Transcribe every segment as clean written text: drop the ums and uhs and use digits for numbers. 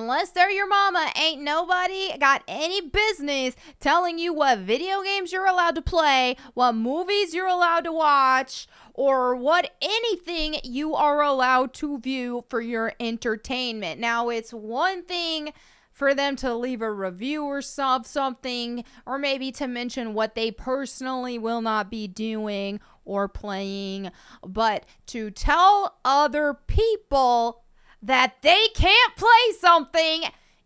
unless they're your mama, ain't nobody got any business telling you what video games you're allowed to play, what movies you're allowed to watch, or what anything you are allowed to view for your entertainment. Now, it's one thing for them to leave a review or something, or maybe to mention what they personally will not be doing or playing, but to tell other people that they can't play something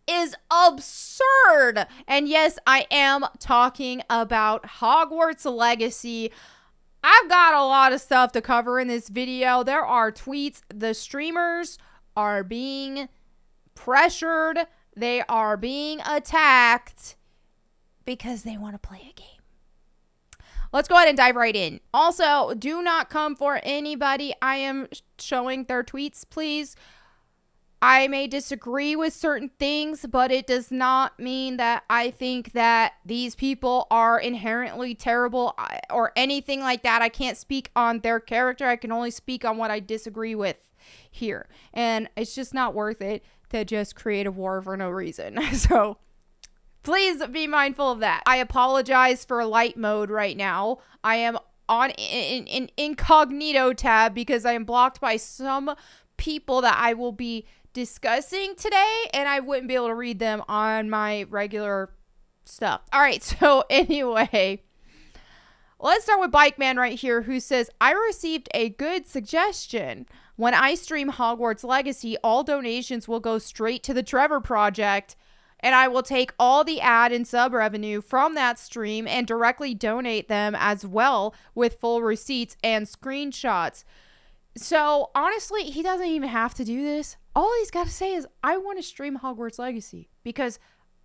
is absurd. And yes, I am talking about Hogwarts Legacy. I've got a lot of stuff to cover in this video. There are tweets. The streamers are being pressured. They are being attacked because they want to play a game. Let's go ahead and dive right in. Also, do not come for anybody I am showing their tweets, please. I may disagree with certain things, but it does not mean that I think that these people are inherently terrible or anything like that. I can't speak on their character. I can only speak on what I disagree with here. And it's just not worth it to just create a war for no reason. So please be mindful of that. I apologize for light mode right now. I am on in incognito tab because I am blocked by some people that I will be discussing today, and I wouldn't be able to read them on my regular stuff. All right, so anyway, let's start with Bike Man right here, who says, I received a good suggestion. When I stream Hogwarts Legacy, all donations will go straight to the Trevor Project, and I will take all the ad and sub revenue from that stream and directly donate them as well with full receipts and screenshots. So honestly, he doesn't even have to do this. All he's got to say is, I want to stream Hogwarts Legacy because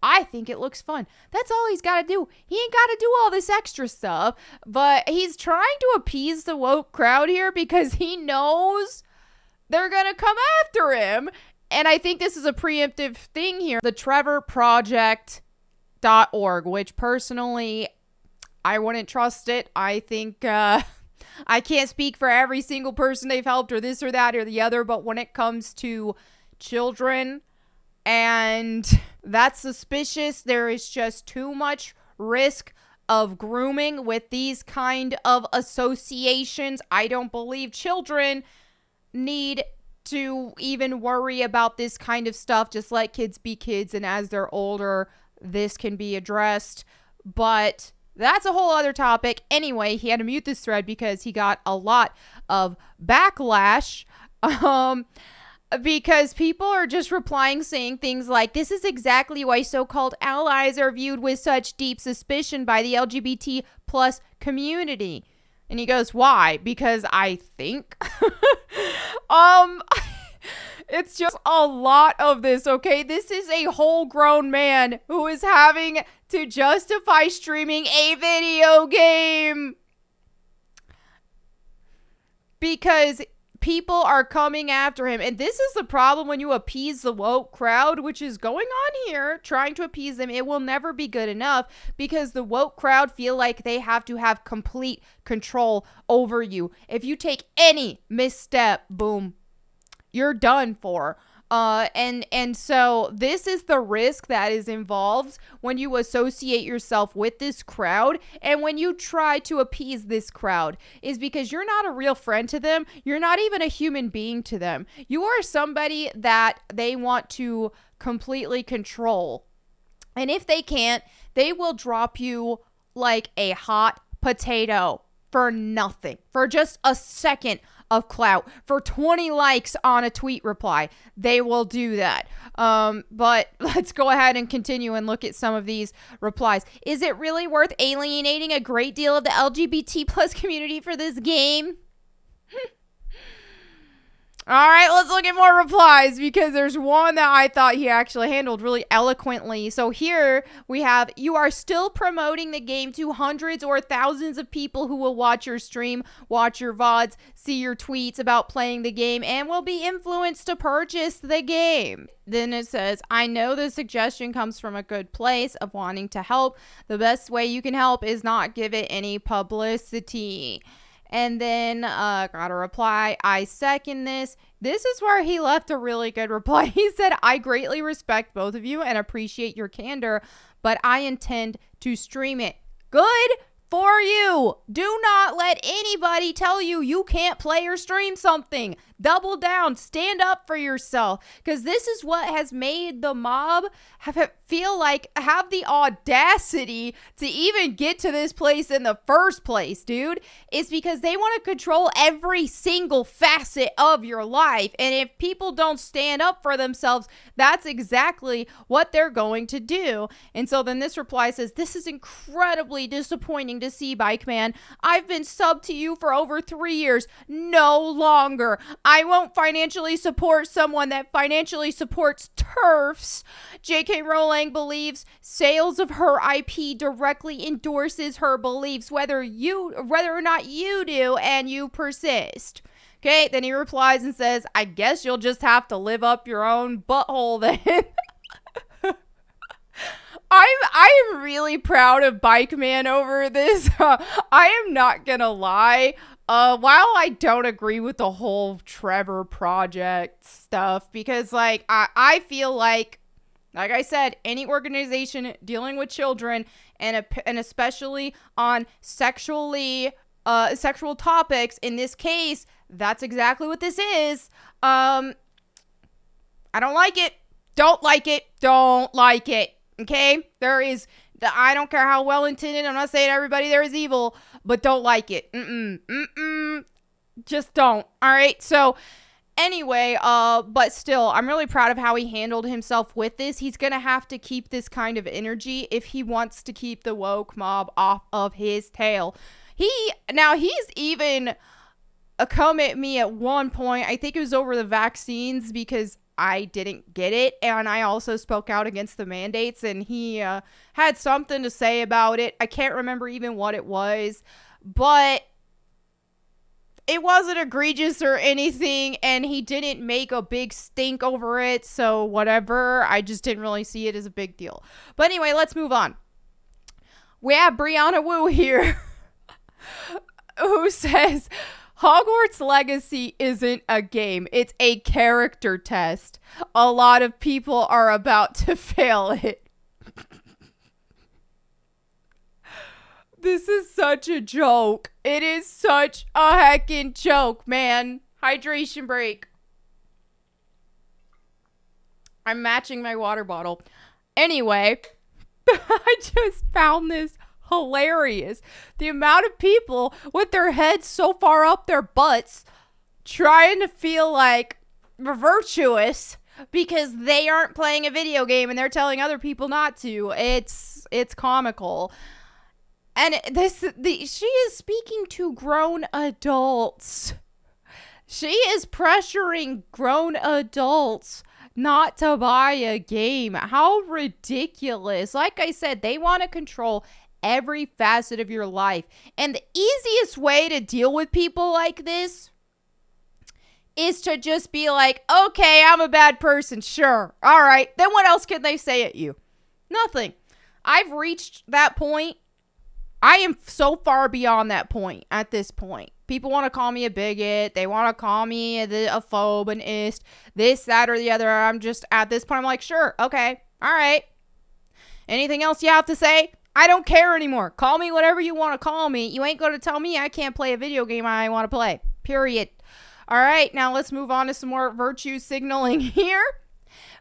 I think it looks fun. That's all he's got to do. He ain't got to do all this extra stuff, but he's trying to appease the woke crowd here because he knows they're going to come after him. And I think this is a preemptive thing here. The TrevorProject.org, which personally, I wouldn't trust it. I think, I can't speak for every single person they've helped or this or that or the other, but when it comes to children and that's suspicious, there is just too much risk of grooming with these kind of associations. I don't believe children need to even worry about this kind of stuff. Just let kids be kids, and as they're older, this can be addressed. But that's a whole other topic. Anyway, he had to mute this thread because he got a lot of backlash because people are just replying saying things like, this is exactly why so-called allies are viewed with such deep suspicion by the LGBT plus community. And he goes, why? Because I think it's just a lot of this, okay? This is a whole grown man who is having to justify streaming a video game because people are coming after him. And this is the problem when you appease the woke crowd, which is going on here, trying to appease them. It will never be good enough because the woke crowd feel like they have to have complete control over you. If you take any misstep, boom, you're done for. And so this is the risk that is involved when you associate yourself with this crowd and when you try to appease this crowd, is because you're not a real friend to them. You're not even a human being to them. You are somebody that they want to completely control. And if they can't, they will drop you like a hot potato for nothing, for just a second of clout, for 20 likes on a tweet reply. They will do that. But let's go ahead and continue and look at some of these replies. Is it really worth alienating a great deal of the LGBT plus community for this game? All right, let's look at more replies because there's one that I thought he actually handled really eloquently. So here we have, you are still promoting the game to hundreds or thousands of people who will watch your stream, watch your VODs, see your tweets about playing the game, and will be influenced to purchase the game. Then it says, I know the suggestion comes from a good place of wanting to help. The best way you can help is not give it any publicity. And then got a reply, I second this. This is where he left a really good reply. He said, I greatly respect both of you and appreciate your candor, but I intend to stream it. Good for you. Do not let anybody tell you you can't play or stream something. Double down. Stand up for yourself. Because this is what has made the mob have the audacity to even get to this place in the first place, dude. It's because they want to control every single facet of your life. And if people don't stand up for themselves, that's exactly what they're going to do. And so then this reply says, this is incredibly disappointing to see, Bike Man. I've been subbed to you for over 3 years. No longer. I won't financially support someone that financially supports TERFs. J.K. Rowling believes sales of her IP directly endorses her beliefs, whether or not you do, and you persist. Okay, then he replies and says, I guess you'll just have to live up your own butthole then. I am really proud of Bike Man over this. I am not gonna lie. While I don't agree with the whole Trevor Project stuff, because I feel like I said, any organization dealing with children and especially on sexual topics, in this case, that's exactly what this is. I don't like it. Don't like it. Don't like it. Okay? I don't care how well intended. I'm not saying everybody there is evil, but don't like it. Just don't. All right? So anyway, but still, I'm really proud of how he handled himself with this. He's going to have to keep this kind of energy if he wants to keep the woke mob off of his tail. He's even come at me at one point. I think it was over the vaccines because I didn't get it, and I also spoke out against the mandates, and he had something to say about it. I can't remember even what it was, but it wasn't egregious or anything, and he didn't make a big stink over it, so whatever. I just didn't really see it as a big deal. But anyway, let's move on. We have Brianna Wu here, who says, Hogwarts Legacy isn't a game. It's a character test. A lot of people are about to fail it. This is such a joke. It is such a heckin' joke, man. Hydration break. I'm matching my water bottle. Anyway, I just found this hilarious. The amount of people with their heads so far up their butts trying to feel like virtuous because they aren't playing a video game and they're telling other people not to. It's comical. And she is speaking to grown adults. She is pressuring grown adults not to buy a game. How ridiculous. Like I said, they want to control every facet of your life. And the easiest way to deal with people like this is to just be like, okay, I'm a bad person. Sure. All right. Then what else can they say at you? Nothing. I've reached that point. I am so far beyond that point at this point. People want to call me a bigot. They want to call me a phobe, an ist, this, that, or the other. I'm just, at this point, I'm like, sure. Okay. All right. Anything else you have to say? I don't care anymore. Call me whatever you want to call me. You ain't going to tell me I can't play a video game I want to play. Period. All right, now let's move on to some more virtue signaling here.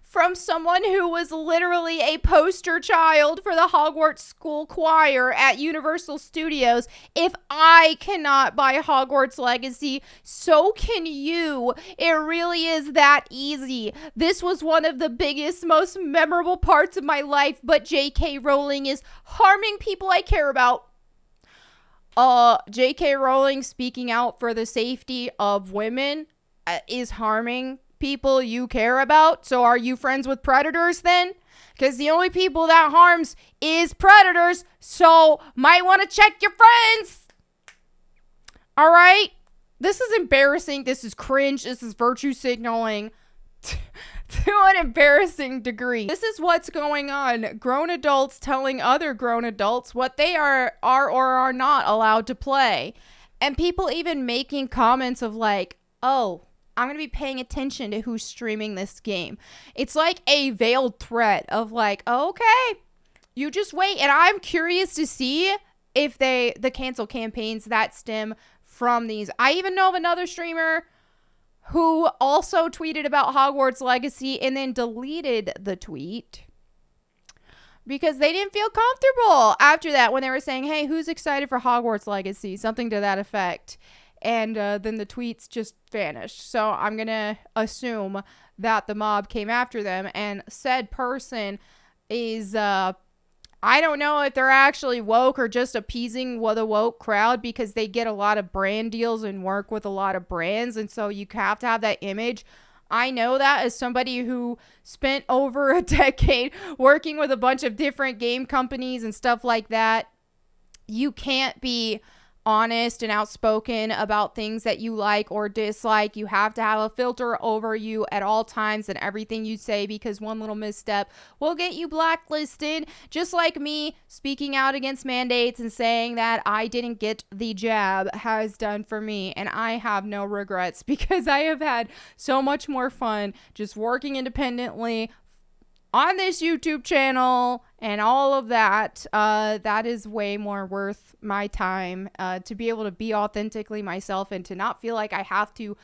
From someone who was literally a poster child for the Hogwarts School Choir at Universal Studios. If I cannot buy Hogwarts Legacy, so can you. It really is that easy. This was one of the biggest, most memorable parts of my life, but J.K. Rowling is harming people I care about. J.K. Rowling speaking out for the safety of women is harming people you care about. So are you friends with predators then? Because the only people that harms is predators. So might want to check your friends. All right. This is embarrassing. This is cringe. This is virtue signaling to an embarrassing degree. This is what's going on. Grown adults telling other grown adults what they are or are not allowed to play. And people even making comments of like, oh, I'm going to be paying attention to who's streaming this game. It's like a veiled threat of like, okay, you just wait. And I'm curious to see if the cancel campaigns that stem from these. I even know of another streamer who also tweeted about Hogwarts Legacy and then deleted the tweet because they didn't feel comfortable after that when they were saying, hey, who's excited for Hogwarts Legacy? Something to that effect. And then the tweets just vanished. So I'm going to assume that the mob came after them, and said person is, I don't know if they're actually woke or just appeasing the woke crowd, because they get a lot of brand deals and work with a lot of brands. And so you have to have that image. I know that as somebody who spent over a decade working with a bunch of different game companies and stuff like that. You can't be honest and outspoken about things that you like or dislike. You have to have a filter over you at all times and everything you say, because one little misstep will get you blacklisted. Just like me speaking out against mandates and saying that I didn't get the jab has done for me, and I have no regrets because I have had so much more fun just working independently on this YouTube channel and all of that. That is way more worth my time, to be able to be authentically myself and to not feel like I have to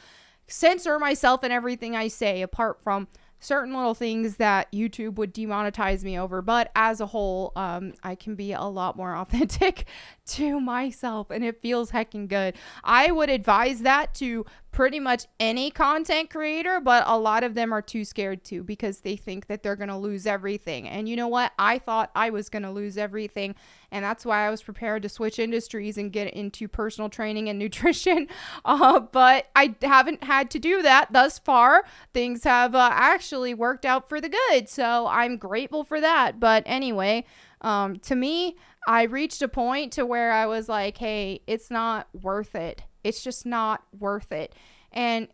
censor myself in everything I say, apart from certain little things that YouTube would demonetize me over. But as a whole, I can be a lot more authentic to myself, and it feels heckin' good. I would advise that to pretty much any content creator, but a lot of them are too scared to, because they think that they're going to lose everything. And you know what? I thought I was going to lose everything, and that's why I was prepared to switch industries and get into personal training and nutrition. But I haven't had to do that thus far. Things have actually worked out for the good, so I'm grateful for that. But anyway, to me, I reached a point to where I was like, hey, it's not worth it. It's just not worth it. And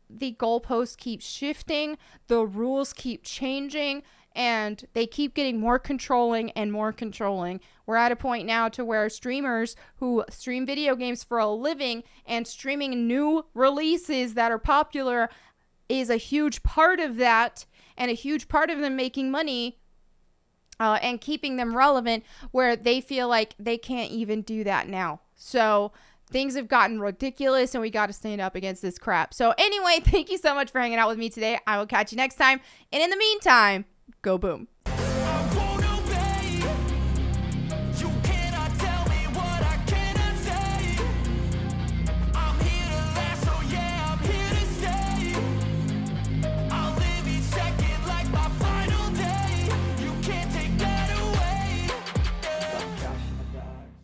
the goalposts keep shifting. The rules keep changing. And they keep getting more controlling and more controlling. We're at a point now to where streamers who stream video games for a living and streaming new releases that are popular is a huge part of that. And a huge part of them making money and keeping them relevant, where they feel like they can't even do that now. So things have gotten ridiculous, and we got to stand up against this crap. So anyway, thank you so much for hanging out with me today. I will catch you next time. And in the meantime, go boom.